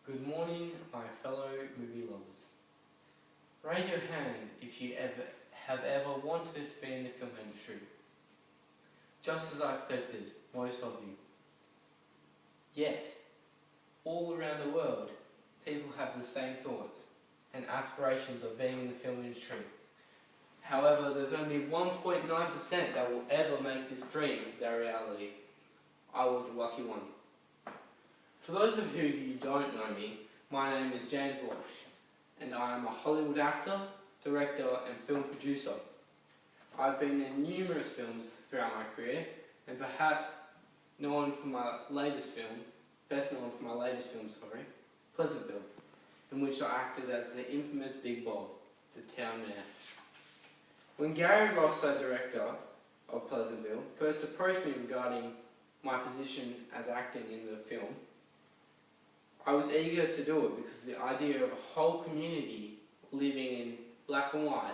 Good morning, my fellow movie lovers. Raise your hand if you have ever wanted to be in the film industry. Just as I expected, most of you. Yet, all around the world, people have the same thoughts and aspirations of being in the film industry. However, there's only 1.9% that will ever make this dream their reality. I was the lucky one. For those of you who don't know me, my name is James Walsh, and I am a Hollywood actor, director and film producer. I've been in numerous films throughout my career, and perhaps best known for my latest film, Pleasantville, in which I acted as the infamous Big Bob, the town mayor. When Gary Ross, the director of Pleasantville, first approached me regarding my position as acting in the film, I was eager to do it because the idea of a whole community living in black and white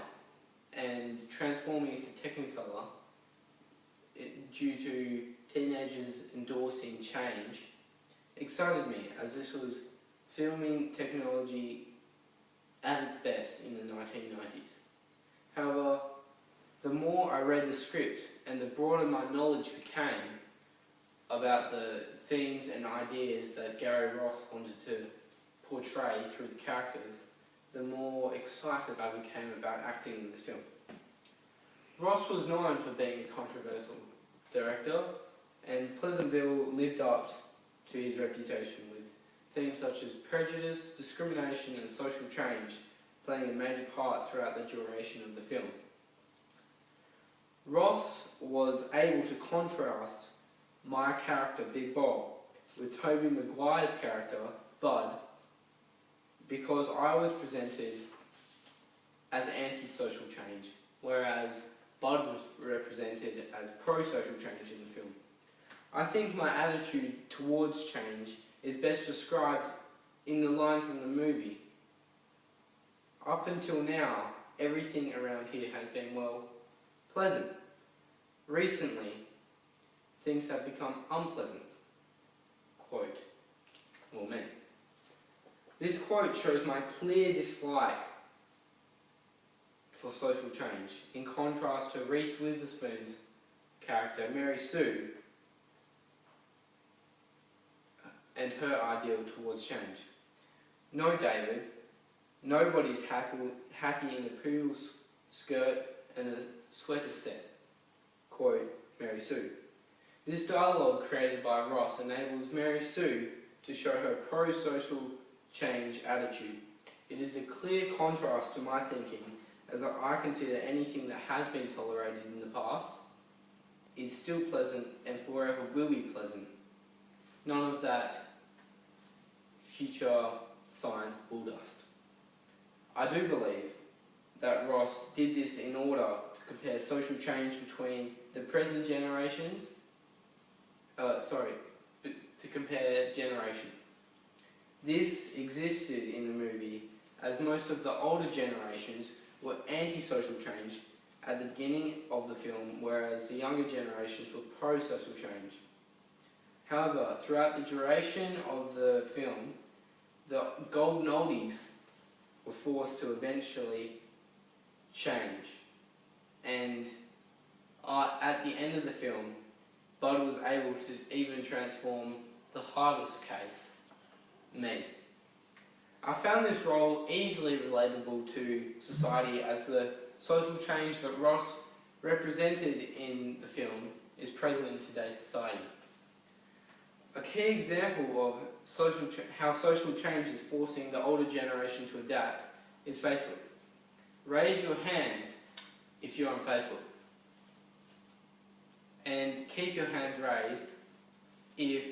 and transforming into Technicolor due to teenagers endorsing change excited me, as this was filming technology at its best in the 1990s. However, the more I read the script and the broader my knowledge became about the themes and ideas that Gary Ross wanted to portray through the characters, the more excited I became about acting in this film. Ross was known for being a controversial director, and Pleasantville lived up to his reputation, with themes such as prejudice, discrimination and social change playing a major part throughout the duration of the film. Ross was able to contrast my character, Big Bob, with Tobey Maguire's character, Bud, because I was presented as anti-social change, whereas Bud was represented as pro-social change in the film. I think my attitude towards change is best described in the line from the movie. Up until now, everything around here has been, well, pleasant. Recently, things have become unpleasant. Quote, or me. This quote shows my clear dislike for social change, in contrast to Reese Witherspoon's character, Mary Sue, and her ideal towards change. No, David, nobody's happy in a poodle skirt and a sweater set. Quote, Mary Sue. This dialogue created by Ross enables Mary Sue to show her pro-social change attitude. It is a clear contrast to my thinking, as I consider anything that has been tolerated in the past is still pleasant and forever will be pleasant. None of that future science bulldust. I do believe that Ross did this in order to compare social change between the present generations to compare generations. This existed in the movie as most of the older generations were anti-social change at the beginning of the film, whereas the younger generations were pro-social change. However, throughout the duration of the film, the golden oldies were forced to eventually change. And at the end of the film, Bud was able to even transform the hardest case, me. I found this role easily relatable to society, as the social change that Ross represented in the film is present in today's society. A key example of how social change is forcing the older generation to adapt is Facebook. Raise your hands if you're on Facebook. And keep your hands raised if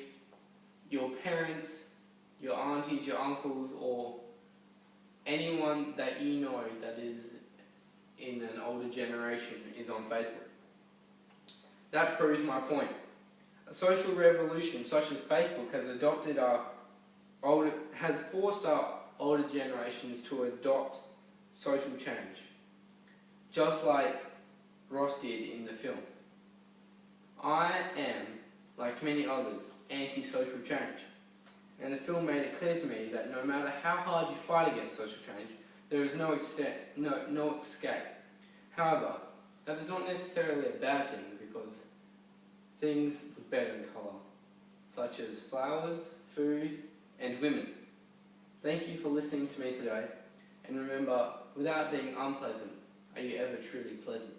your parents, your aunties, your uncles, or anyone that you know that is in an older generation is on Facebook. That proves my point. A social revolution such as Facebook has forced our older generations to adopt social change, just like Ross did in the film. I am, like many others, anti-social change. and the film made it clear to me that no matter how hard you fight against social change, there is no escape. However, that is not necessarily a bad thing, because things look better in colour, such as flowers, food, and women. Thank you for listening to me today, and remember, without being unpleasant, are you ever truly pleasant?